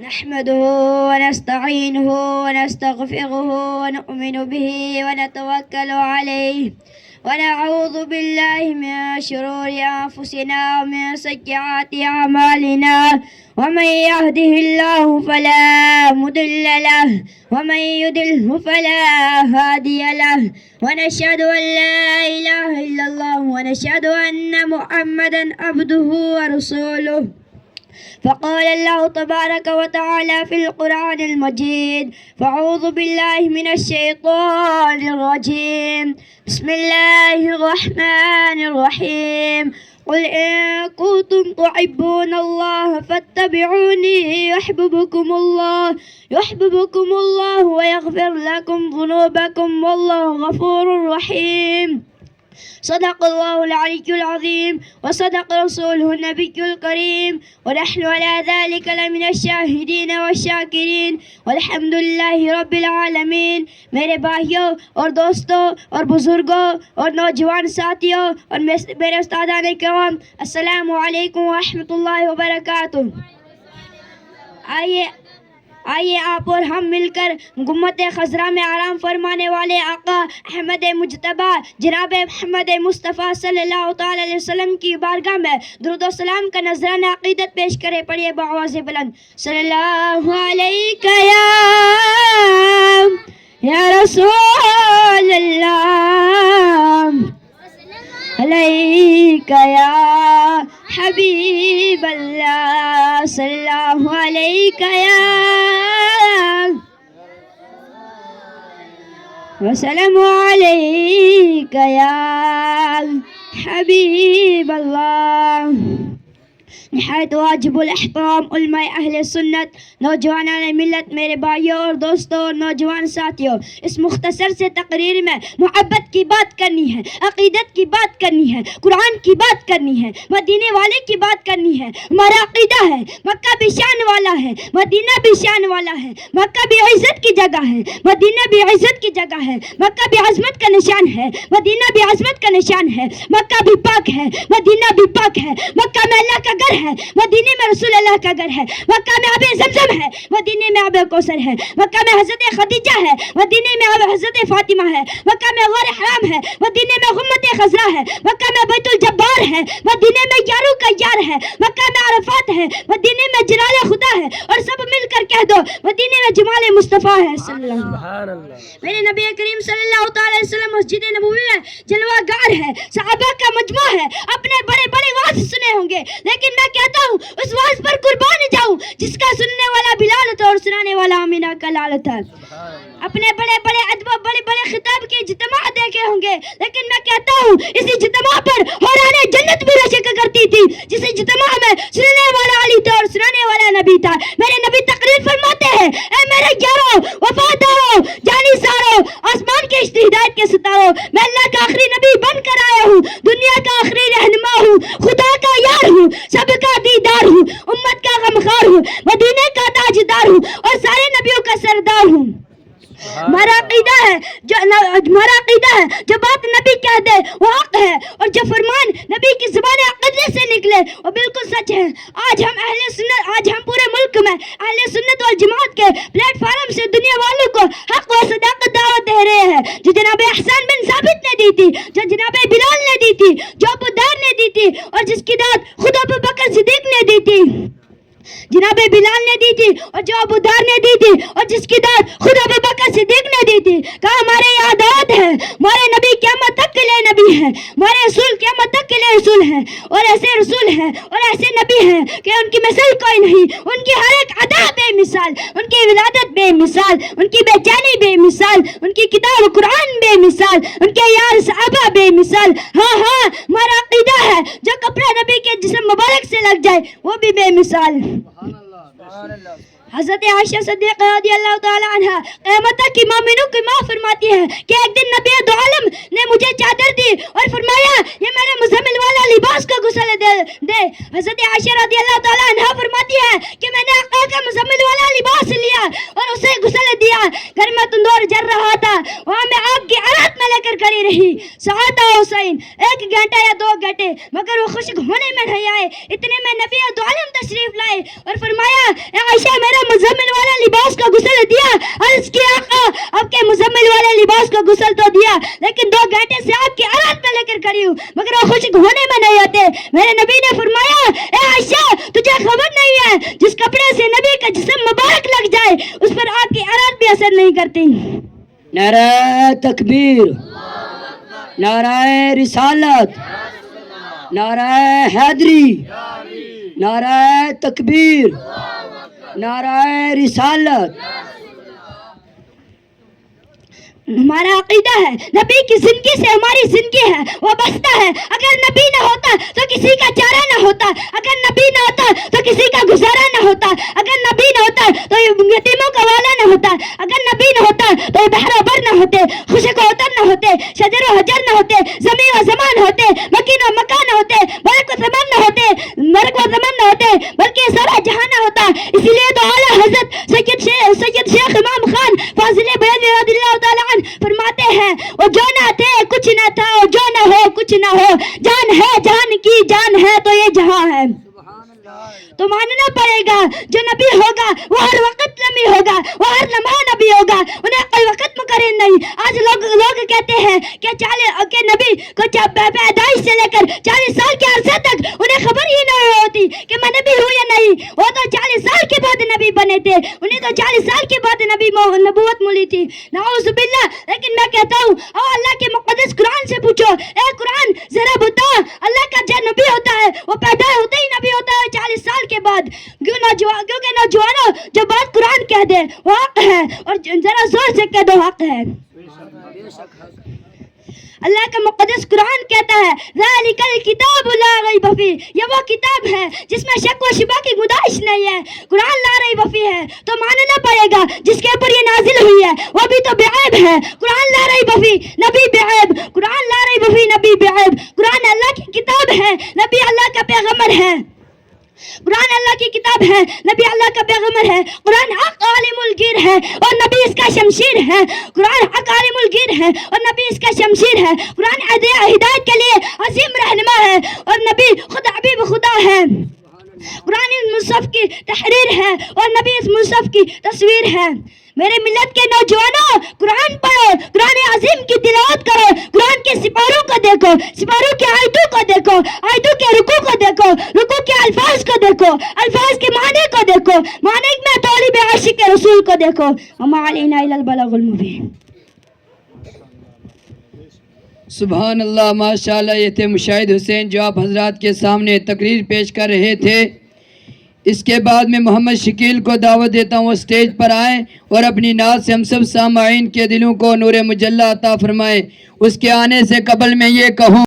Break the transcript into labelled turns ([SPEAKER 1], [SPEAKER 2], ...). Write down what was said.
[SPEAKER 1] نحمده ونستعينه ونستغفره ونؤمن به ونتوكل عليه ونعوذ بالله من شرور أنفسنا ومن سيئات أعمالنا ومن يهده الله فلا مضل له ومن يضلل فلا هادي له ونشهد أن لا إله إلا الله ونشهد أن محمدا عبده ورسوله. فقال الله تبارك وتعالى في القرآن المجيد: فأعوذ بالله من الشيطان الرجيم، بسم الله الرحمن الرحيم. قل إن كنتم تحبون الله فاتبعوني يحببكم الله ويغفر لكم ذنوبكم والله غفور رحيم. صدق الله العلي العظيم وصدق رسوله النبي الكريم ونحن على ذلك لمن الشاهدين والشاکرین والحمد للہ رب العالمین. میرے بھائیوں اور دوستوں اور بزرگوں اور نوجوان ساتھیوں اور میرے استادان کرام، السلام علیکم ورحمۃ اللہ وبرکاتہ. آئیے آپ اور ہم مل کر گنبد خضرا میں آرام فرمانے والے آقا احمد مجتبیٰ جناب محمد مصطفیٰ صلی اللہ تعالی علیہ وسلم کی بارگاہ میں درود و سلام کا نذرانہ عقیدت پیش کرے. پڑھیے بآواز بلند: صلی اللہ علیہ یا رسول اللہ، علیکہ یا حبیب اللہ، صلی اللہ علیکہ یا وسلم علیکہ یا حبیب اللہ. نہایت واجب الاحترام علماء اہل سنت، نوجوانان ملت، میرے بھائیوں اور دوستوں اور نوجوان ساتھیوں، اس مختصر سے تقریر میں محبت کی بات کرنی ہے، عقیدت کی بات کرنی ہے، قرآن کی بات کرنی ہے، مدینے والے کی بات کرنی ہے. ہمارا عقیدہ ہے مکہ بھی شان والا ہے، مدینہ بھی شان والا ہے. مکہ بھی عزت کی جگہ ہے، مدینہ بھی عزت کی جگہ ہے. مکہ بھی عظمت کا نشان ہے، مدینہ بھی عظمت کا نشان ہے. مکہ بھی پاک ہے، مدینہ بھی پاک ہے. مکہ میں اللہ کا گھر ہے، مدینے میں رسول اللہ کا گھر ہے. مکہ میں آب زمزم ہے، مدینے میں آب کوثر ہے. مکہ میں حضرت خدیجہ ہے، مدینے میں حضرت فاطمہ ہے. مکہ میں غار حرام ہے، مدینے میں غمت خضرا ہے. مکہ میں بیت الجبار ہے، مدینے میں یارو کا یار ہے. مکہ میں عرفات ہے، مدینے میں جلال خدا ہے. اور سب مل کر کہہ دو مدینے میں جمال مصطفیٰ ہے. صلی اللہ میرے نبی کریم صلی اللہ تعالی وسلم مسجد نبوی میں جلوہ گار ہے، صحابہ کا مجموعہ ہے. اپنے بڑے بڑے واعظ سنے ہوں گے، لیکن میں کہتا ہوں اس واعظ پر قربان جاؤں جس کا سننے والا بلال تھا اور سنانے والا آمینہ کا لال تھا. اپنے بڑے بڑے ادب، بڑے بڑے خطاب کے اجتماع دیکھے ہوں گے، لیکن میں کہتا ہوں اس اجتماع پر حوران جنت بھی رشک کرتی تھی. جس اجتماع میں سننے والا علی تھا اور سنانے والا نبی تھا. میرے نبی تقریر فرماتے ہیں: اے میرے یارو، وفادارو، جانی سارو، آسمان کے ہدایت کے ستاروں، میں اللہ کا آخری نبی بن کر آیا ہوں، دنیا کا آخری رہنما ہوں، خدا کا یار ہوں، سب کا دیدار ہوں، امت کا غمخوار ہوں، مدینے کا تاجدار ہوں اور سارے نبیوں کا سردار ہوں. ہمارا عقیدہ ہے جو بات نبی کہہ دے وہ حق ہے، اور جو فرمان نبی کی زبان عقیدے سے نکلے وہ بالکل سچ ہے. آج ہم پورے ملک میں اہل سنت والجماعت کے پلیٹ فارم سے دنیا والوں کو حق و صداقت دعوت دے رہے ہیں، جو جناب احسان بن ثابت نے دی تھی، جو جناب بلال نے دی تھی، جو ابو ذر نے دی تھی، اور جس کی داد خود ابو بکر صدیق نے دی تھی. جناب بلال نے دی تھی اور جو ابو ذر نے دی تھی اور جس کی داد خود ابو بکر صدیق نے دی تھی. کہا ہمارے یادات ہیں، ہمارے نبی قیامت تک کے لیے نبی ہیں، ہمارے رسول قیامت تک کے لیے رسول ہیں، اور ایسے رسول ہیں اور ایسے نبی ہیں کہ ان کی مثل کوئی نہیں. ان کی ہر ایک ادا بے مثال، ان کی ولادت بے مثال، ان کی بے چینی بے مثال، ان کی کتاب قرآن بے مثال، ان کے یار صحابہ بے مثال. ہاں ہمارا عقیدہ ہے جو کپڑا نبی کے جسم مبارک سے لگ جائے وہ بھی بے مثال. حضرت عائشہ صدیقہ رضی اللہ تعالی عنہ قیامت کی مومنوں کی ماں فرماتی ہے کہ ایک دن نبی دو عالم نے مجھے چادر دی اور فرمایا یہ میرے مزمل والا لباس کو غسل دے. حضرت عائشہ رضی اللہ تعالی عنہ فرماتی ہے کہ میں نے آقا کا مزمل والا لباس لیا اور اسے غسل دیا. گھر میں تندور جل رہا تھا, وہاں میں آگ کی ارات میں لے کر کھڑی رہی. سعد حسین 1 گھنٹہ یا 2 گھنٹے, مگر وہ خشک ہونے میں نہیں آئے. اتنے میں نبی دو عالم تشریف لائے اور فرمایا, اے عائشہ میرا مزمل والا لباس کا غسل دیا. عرض کیا آقا آپ کے مزمل والے لباس کا غسل تو دیا, لیکن 2 گھنٹے سے آپ کی ارات میں لے کر کھڑی ہوں, مگر وہ خشک ہونے میں نہیں آتے. میرے نبی نے فرمایا, اے عائشہ تجھے خبر نہیں ہے, جس کپڑے سے نبی کا جسم مبارک لگ جائے اس پر آپ کی ارات بھی اثر نہیں کرتی.
[SPEAKER 2] نعرہ تکبیر, نعرہ رسالت, نعرہ حیدری, نعرہ تکبیر, نعرہ رسالت.
[SPEAKER 1] ہمارا عقیدہ ہے نبی کی زندگی سے ہماری زندگی ہے وہ بستا ہے. اگر نبی نہ ہوتا تو کسی کا چارہ نہ ہوتا, اگر نبی نہ ہوتا تو کسی کا گزارا نہ ہوتا, اگر نبی نہ ہوتا تو یتیموں کا والا نہ ہوتا, اگر نبی نہ ہوتا تو یہ بحر و بر نہ ہوتے, خشک و اتر نہ ہوتے, شجر و حجر نہ ہوتے, زمین و زمان ہوتے, مکین و مکان نہ ہوتے, ملک و زمان نہ ہوتے, مرک و زمان نہ ہوتے, بلکہ سارا جہاں نہ ہوتا. اسی لیے تو اعلیٰ حضرت سید شیخ امام خان فاضل بریلوی رضی اللہ تعالیٰ فرماتے ہیں, وہ جو نہ تھے کچھ نہ تھا, وہ جو نہ ہو کچھ نہ ہو, جان ہے جہان کی جان ہے تو یہ جہاں ہے. تو ماننا پڑے گا جو نبی ہوگا وہ ہر وقت نبی ہوگا, وہ ہر لمحہ نبی ہوگا, انہیں کوئی وقت مقرر نہیں. آج لوگ کہتے ہیں کہ نبی کو پیدائش سے لے کر 40 سال کے عرصے تک انہیں خبر ہی نہیں ہوتی کہ میں نبی ہوں یا نہیں. وہ تو 40 سال کے بعد نبی بنے تھے, انہیں تو 40 سال کے بعد نبوت ملی تھی. نعوذ باللہ. لیکن میں کہتا ہوں اللہ کے مقدس قرآن سے پوچھو, اے قرآن ذرا بتا اللہ کا جو نبی ہوتا ہے وہ پیدا ہوتے ہی نبی ہوتا ہے 40 سال کے بعد. کیونکہ نوجوانوں جو بات قرآن کہہ دے وہ حق ہے, اور ذرا زور سے کہہ دو حق ہے. اللہ کا مقدس قرآن کہتا ہے ذالک الکتاب لا ریب فیہ, یہ وہ کتاب ہے جس میں شک و شبہ کی گنجائش نہیں ہے. قرآن لا ریب فیہ ہے تو ماننا پڑے گا جس کے اوپر یہ نازل ہوئی ہے وہ بھی تو بے عیب ہے. قرآن لا ریب فیہ, نبی بے عیب. قرآن لا ریب فیہ, نبی بے عیب. قرآن اللہ کی کتاب ہے, نبی اللہ کا پیغمبر ہے. قرآن اللہ کی کتاب ہے, نبی اللہ کا پیغمبر ہے. قرآن حق عالم الغیب ہے اور نبی اس کا شمشیر ہے. قرآن حق عالم الغیب ہے اور نبی اس کا شمشیر ہے. قرآن ہدایت کے لیے عظیم رہنما ہے اور نبی خود حبیب خدا ہے. قرآن اس مصحف کی تحریر ہے اور نبی اس مصحف کی تصویر ہے. میرے ملت کے نوجوانوں قرآن پڑھو, قرآن عظیم کی تلاوت کرو, قرآن کے سپاروں کو دیکھو, سپاروں کے آیتوں کو دیکھو, آیتوں کے رکوع کو دیکھو, رکوع کے الفاظ کو دیکھو, الفاظ کے معنی کو دیکھو, معنی میں طالب عاشق رسول کو دیکھو. وما علینا الا البلاغ المبین.
[SPEAKER 2] سبحان اللہ, ماشاءاللہ. یہ تھے مشاہد حسین جو آپ حضرات کے سامنے تقریر پیش کر رہے تھے. اس کے بعد میں محمد شکیل کو دعوت دیتا ہوں وہ اسٹیج پر آئیں اور اپنی نعت سے ہم سب سامعین کے دلوں کو نور مجلہ عطا فرمائیں. اس کے آنے سے قبل میں یہ کہوں